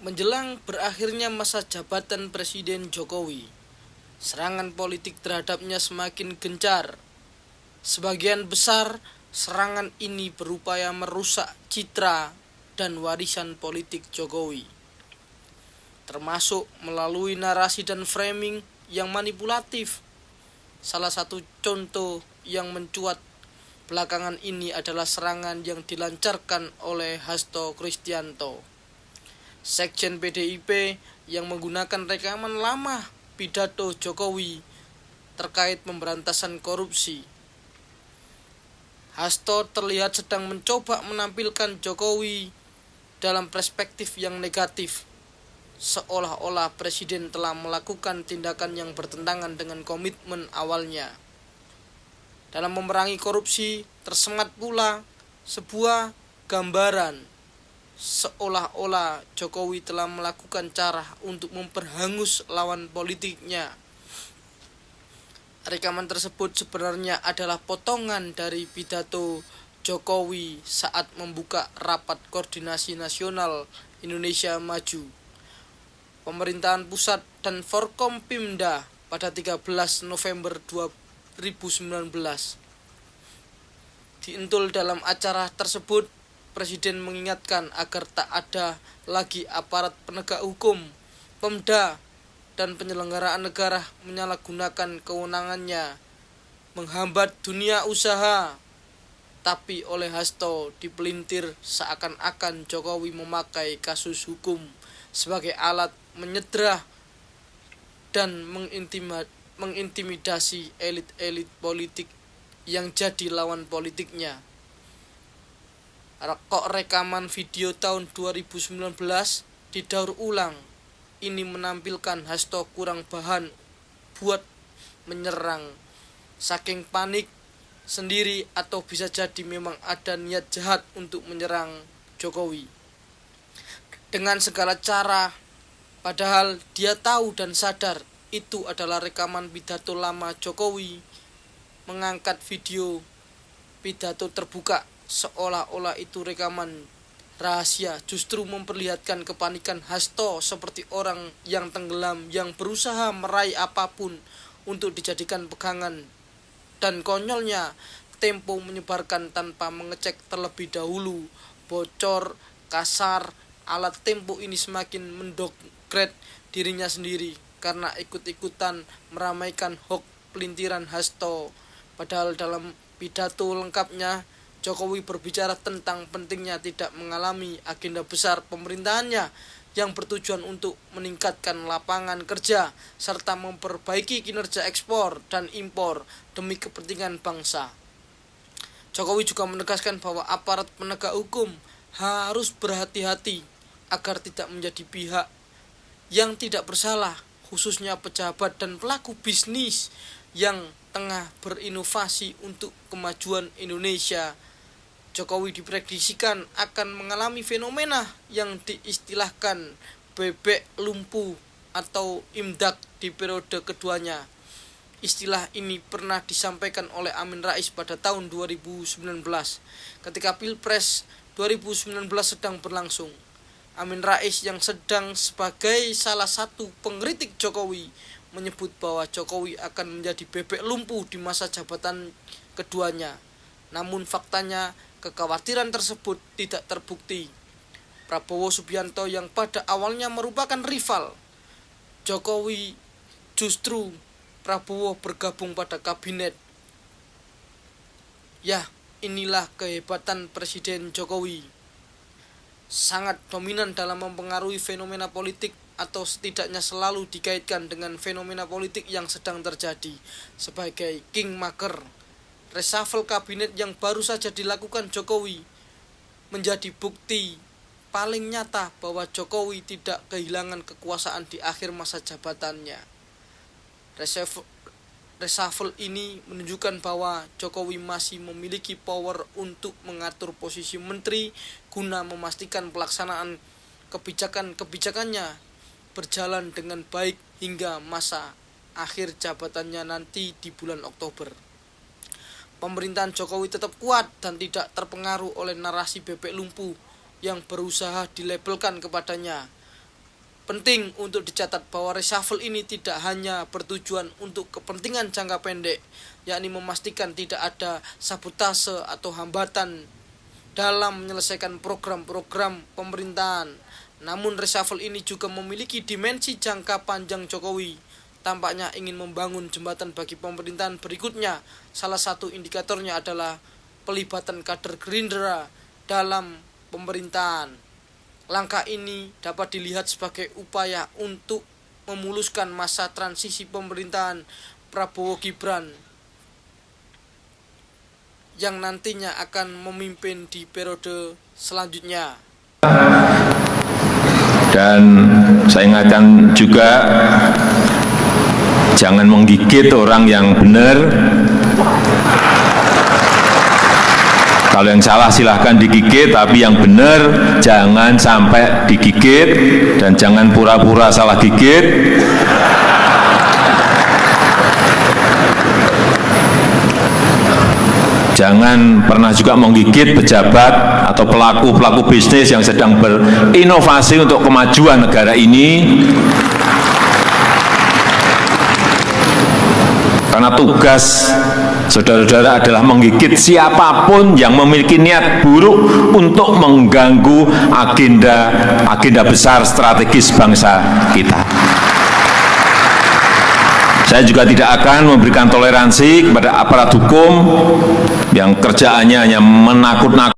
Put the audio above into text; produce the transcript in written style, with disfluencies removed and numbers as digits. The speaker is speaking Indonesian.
Menjelang berakhirnya masa jabatan Presiden Jokowi, serangan politik terhadapnya semakin gencar. Sebagian besar serangan ini berupaya merusak citra dan warisan politik Jokowi, termasuk melalui narasi dan framing yang manipulatif. Salah satu contoh yang mencuat belakangan ini adalah serangan yang dilancarkan oleh Hasto Kristianto, Sekjen PDIP, yang menggunakan rekaman lama pidato Jokowi terkait pemberantasan korupsi. Hasto terlihat sedang mencoba menampilkan Jokowi dalam perspektif yang negatif, seolah-olah Presiden telah melakukan tindakan yang bertentangan dengan komitmen awalnya. Dalam memerangi korupsi, tersemat pula sebuah gambaran seolah-olah Jokowi telah melakukan cara untuk memperhangus lawan politiknya. Rekaman tersebut sebenarnya adalah potongan dari pidato Jokowi saat membuka Rapat Koordinasi Nasional Indonesia Maju, Pemerintahan Pusat dan Forkompimda pada 13 November 2019. Diintul dalam acara tersebut, Presiden mengingatkan agar tak ada lagi aparat penegak hukum, Pemda, dan penyelenggaraan negara menyalahgunakan kewenangannya menghambat dunia usaha. Tapi oleh Hasto dipelintir seakan-akan Jokowi memakai kasus hukum sebagai alat menyedera dan mengintimidasi elit-elit politik yang jadi lawan politiknya. Kok rekaman video tahun 2019 didaur ulang? Ini menampilkan Hasto kurang bahan buat menyerang, saking panik sendiri, atau bisa jadi memang ada niat jahat untuk menyerang Jokowi dengan segala cara, padahal dia tahu dan sadar itu adalah rekaman pidato lama Jokowi. Mengangkat video pidato terbuka seolah-olah itu rekaman rahasia justru memperlihatkan kepanikan Hasto seperti orang yang tenggelam yang berusaha meraih apapun untuk dijadikan pegangan, dan konyolnya Tempo menyebarkan tanpa mengecek terlebih dahulu. Bocor kasar alat Tempo ini semakin mendowngrade dirinya sendiri karena ikut-ikutan meramaikan hoax pelintiran Hasto. Padahal dalam pidato lengkapnya Jokowi berbicara tentang pentingnya tidak mengalami agenda besar pemerintahannya yang bertujuan untuk meningkatkan lapangan kerja serta memperbaiki kinerja ekspor dan impor demi kepentingan bangsa. Jokowi juga menegaskan bahwa aparat penegak hukum harus berhati-hati agar tidak menjadi pihak yang tidak bersalah, khususnya pejabat dan pelaku bisnis yang tengah berinovasi untuk kemajuan Indonesia. Jokowi diprediksikan akan mengalami fenomena yang diistilahkan bebek lumpuh atau imdak di periode keduanya. Istilah ini pernah disampaikan oleh Amin Rais pada tahun 2019 ketika Pilpres 2019 sedang berlangsung. Amin Rais yang sedang sebagai salah satu pengkritik Jokowi menyebut bahwa Jokowi akan menjadi bebek lumpuh di masa jabatan keduanya. Namun faktanya kekhawatiran tersebut tidak terbukti. Prabowo Subianto yang pada awalnya merupakan rival Jokowi, justru Prabowo bergabung pada kabinet. Ya, inilah kehebatan Presiden Jokowi. Sangat dominan dalam mempengaruhi fenomena politik, atau setidaknya selalu dikaitkan dengan fenomena politik yang sedang terjadi sebagai kingmaker. Reshuffle kabinet yang baru saja dilakukan Jokowi menjadi bukti paling nyata bahwa Jokowi tidak kehilangan kekuasaan di akhir masa jabatannya. Reshuffle ini menunjukkan bahwa Jokowi masih memiliki power untuk mengatur posisi menteri guna memastikan pelaksanaan kebijakan-kebijakannya berjalan dengan baik hingga masa akhir jabatannya nanti di bulan Oktober. Pemerintahan Jokowi tetap kuat dan tidak terpengaruh oleh narasi bebek lumpuh yang berusaha dilabelkan kepadanya. Penting untuk dicatat bahwa reshuffle ini tidak hanya bertujuan untuk kepentingan jangka pendek, yakni memastikan tidak ada sabotase atau hambatan dalam menyelesaikan program-program pemerintahan. Namun reshuffle ini juga memiliki dimensi jangka panjang. Jokowi tampaknya ingin membangun jembatan bagi pemerintahan berikutnya. Salah satu indikatornya adalah pelibatan kader Gerindra dalam pemerintahan. Langkah ini dapat dilihat sebagai upaya untuk memuluskan masa transisi pemerintahan Prabowo Gibran yang nantinya akan memimpin di periode selanjutnya. Dan saya ingatkan juga, jangan menggigit orang yang benar. Kalau yang salah silahkan digigit, tapi yang benar jangan sampai digigit, dan jangan pura-pura salah gigit. Jangan pernah juga menggigit pejabat atau pelaku-pelaku bisnis yang sedang berinovasi untuk kemajuan negara ini. Karena tugas saudara-saudara adalah menggigit siapapun yang memiliki niat buruk untuk mengganggu agenda besar strategis bangsa kita. Saya juga tidak akan memberikan toleransi kepada aparat hukum yang kerjaannya hanya menakut-nakuti